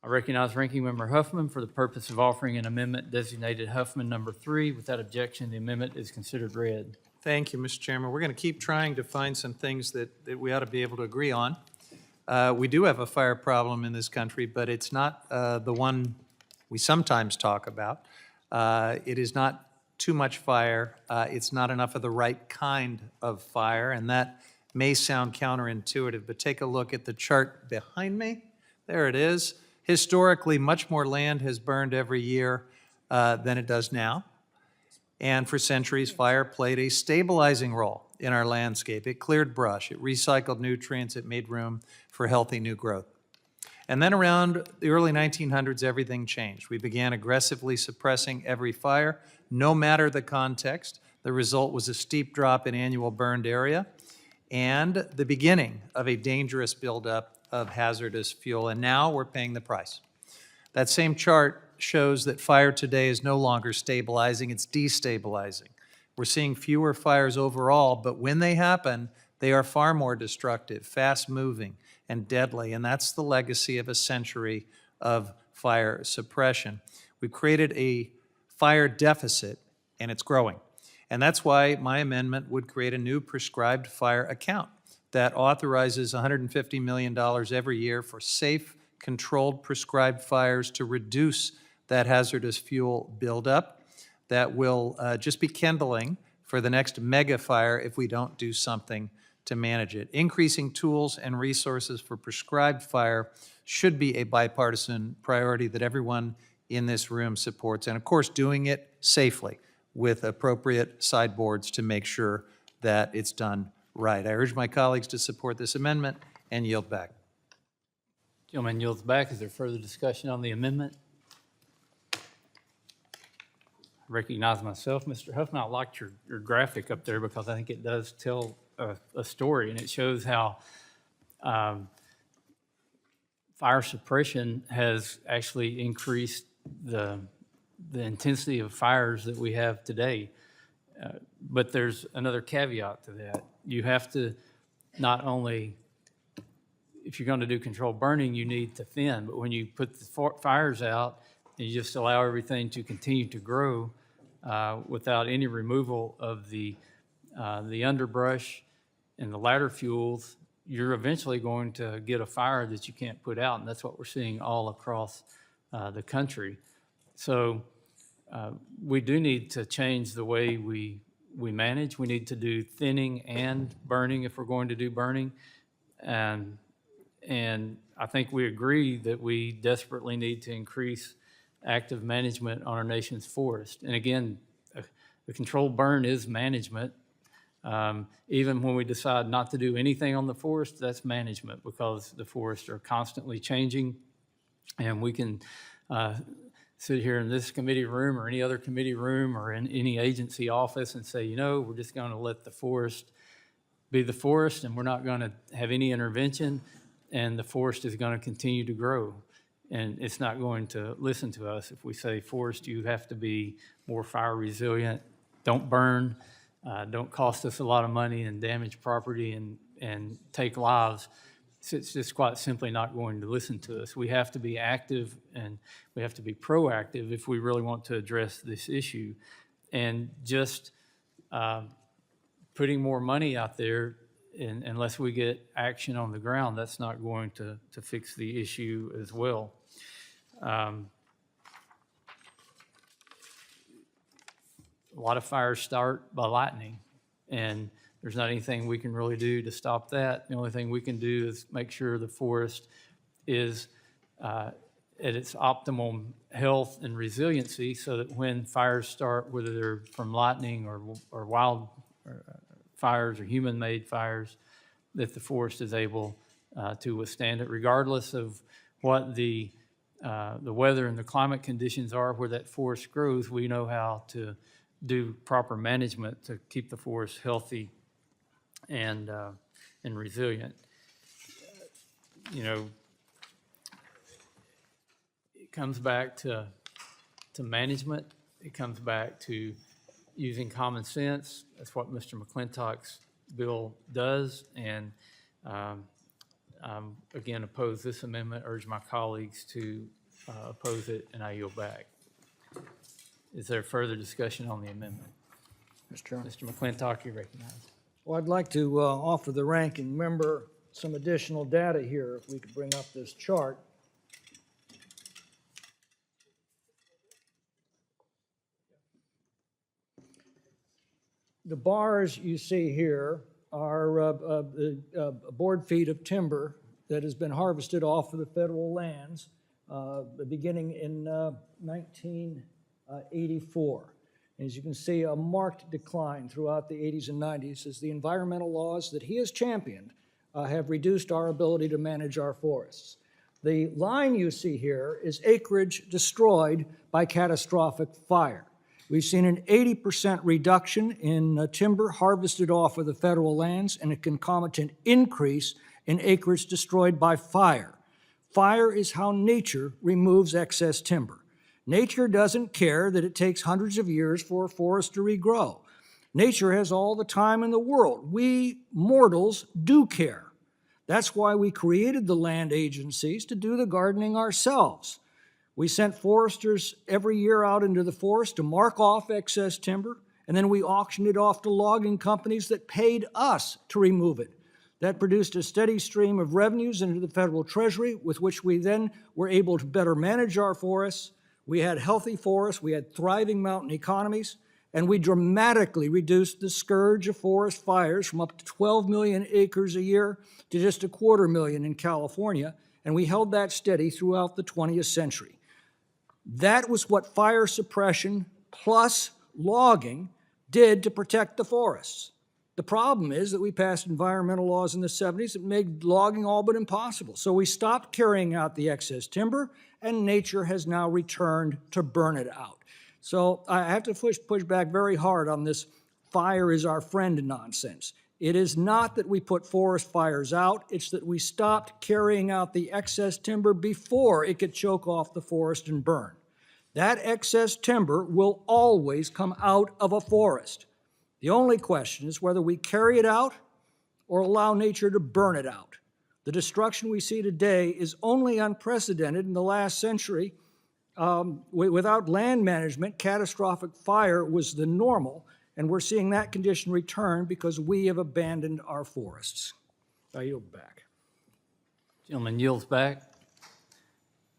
I recognize Ranking Member Huffman for the purpose of offering an amendment designated Huffman number 3. Without objection, the amendment is considered read. Thank you, Mr. Chairman. We're going to keep trying to find some things that we ought to be able to agree on. We do have a fire problem in this country, but it's not the one we sometimes talk about. It is not too much fire. It's not enough of the right kind of fire, and that may sound counterintuitive, but take a look at the chart behind me. There it is. Historically, much more land has burned every year than it does now. And for centuries, fire played a stabilizing role in our landscape. It cleared brush, it recycled nutrients, it made room for healthy new growth. And then around the early 1900s, everything changed. We began aggressively suppressing every fire, no matter the context. The result was a steep drop in annual burned area and the beginning of a dangerous buildup of hazardous fuel. And now we're paying the price. That same chart shows that fire today is no longer stabilizing, it's destabilizing. We're seeing fewer fires overall, but when they happen, they are far more destructive, fast-moving, and deadly, and that's the legacy of a century of fire suppression. We've created a fire deficit, and it's growing. And that's why my amendment would create a new prescribed fire account that authorizes $150 million every year for safe, controlled, prescribed fires to reduce that hazardous fuel buildup that will just be kindling for the next mega fire if we don't do something to manage it. Increasing tools and resources for prescribed fire should be a bipartisan priority that everyone in this room supports, and of course doing it safely with appropriate sideboards to make sure that it's done right. I urge my colleagues to support this amendment and yield back. Gentleman yields back. Is there further discussion on the amendment? I recognize myself. Mr. Huffman, I liked your graphic up there because I think it does tell a story, and it shows how fire suppression has actually increased the intensity of fires that we have today. But there's another caveat to that. You have to not only, if you're going to do controlled burning, you need to thin, but when you put the fires out and you just allow everything to continue to grow without any removal of the underbrush and the ladder fuels, you're eventually going to get a fire that you can't put out, and that's what we're seeing all across the country. So we do need to change the way we manage. We need to do thinning and burning if we're going to do burning. And I think we agree that we desperately need to increase active management on our nation's forest. And again, the controlled burn is management. Even when we decide not to do anything on the forest, that's management because the forests are constantly changing. And we can sit here in this committee room or any other committee room or in any agency office and say, you know, we're just going to let the forest be the forest and we're not going to have any intervention, and the forest is going to continue to grow. And it's not going to listen to us if we say, forest, you have to be more fire resilient, don't burn, don't cost us a lot of money and damage property and take lives. It's just quite simply not going to listen to us. We have to be active and we have to be proactive if we really want to address this issue. And just putting more money out there, unless we get action on the ground, that's not going to fix the issue as well. A lot of fires start by lightning, and there's not anything we can really do to stop that. The only thing we can do is make sure the forest is at its optimum health and resiliency so that when fires start, whether they're from lightning or wild fires or human-made fires, that the forest is able to withstand it, regardless of what the weather and the climate conditions are where that forest grows. We know how to do proper management to keep the forest healthy and resilient. You know, it comes back to management. It comes back to using common sense. That's what Mr. McClintock's bill does, and again, oppose this amendment, urge my colleagues to oppose it, and I yield back. Is there further discussion on the amendment? Mr. Chairman. Mr. McClintock, you're recognized. Well, I'd like to offer the ranking member some additional data here, if we could bring up this chart. The bars you see here are board feet of timber that has been harvested off of the federal lands beginning in 1984. As you can see, a marked decline throughout the 80s and 90s as the environmental laws that he has championed have reduced our ability to manage our forests. The line you see here is acreage destroyed by catastrophic fire. We've seen an 80% reduction in timber harvested off of the federal lands and a concomitant increase in acreage destroyed by fire. Fire is how nature removes excess timber. Nature doesn't care that it takes hundreds of years for a forest to regrow. Nature has all the time in the world. We mortals do care. That's why we created the land agencies, to do the gardening ourselves. We sent foresters every year out into the forest to mark off excess timber, and then we auctioned it off to logging companies that paid us to remove it. That produced a steady stream of revenues into the federal treasury, with which we then were able to better manage our forests. We had healthy forests, we had thriving mountain economies, and we dramatically reduced the scourge of forest fires from up to 12 million acres a year to just 250,000 in California, and we held that steady throughout the 20th century. That was what fire suppression plus logging did to protect the forests. The problem is that we passed environmental laws in the 70s that made logging all but impossible. So we stopped carrying out the excess timber, and nature has now returned to burn it out. So I have to push back very hard on this fire is our friend nonsense. It is not that we put forest fires out, it's that we stopped carrying out the excess timber before it could choke off the forest and burn. That excess timber will always come out of a forest. The only question is whether we carry it out or allow nature to burn it out. The destruction we see today is only unprecedented in the last century. Without land management, catastrophic fire was the normal, and we're seeing that condition return because we have abandoned our forests. I yield back. Gentleman yields back.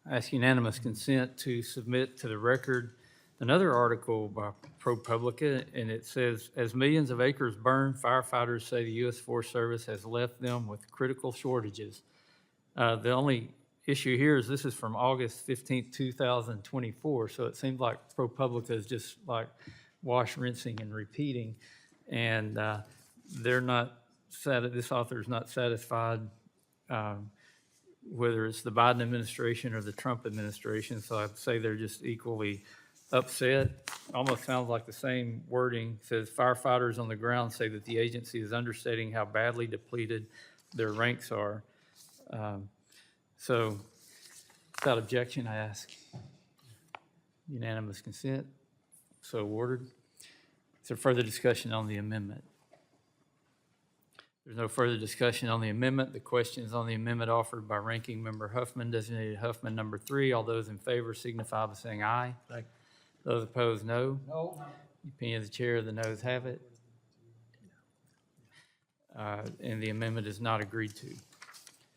I ask unanimous consent to submit to the record another article by ProPublica, and it says, as millions of acres burn, firefighters say the U.S. Forest Service has left them with critical shortages. The only issue here is this is from August 15th, 2024, so it seems like ProPublica is just like wash, rinsing, and repeating, and they're not, this author is not satisfied whether it's the Biden administration or the Trump administration, so I'd say they're just equally upset. Almost sounds like the same wording. It says firefighters on the ground say that the agency is understating how badly depleted their ranks are. So without objection, I ask unanimous consent. So ordered. Is there further discussion on the amendment? There's no further discussion on the amendment. The question is on the amendment offered by Ranking Member Huffman, designated Huffman number 3. All those in favor signify by saying aye. Aye. Those opposed, no. No. The opinion of the chair, the noes have it. And the amendment is not agreed to.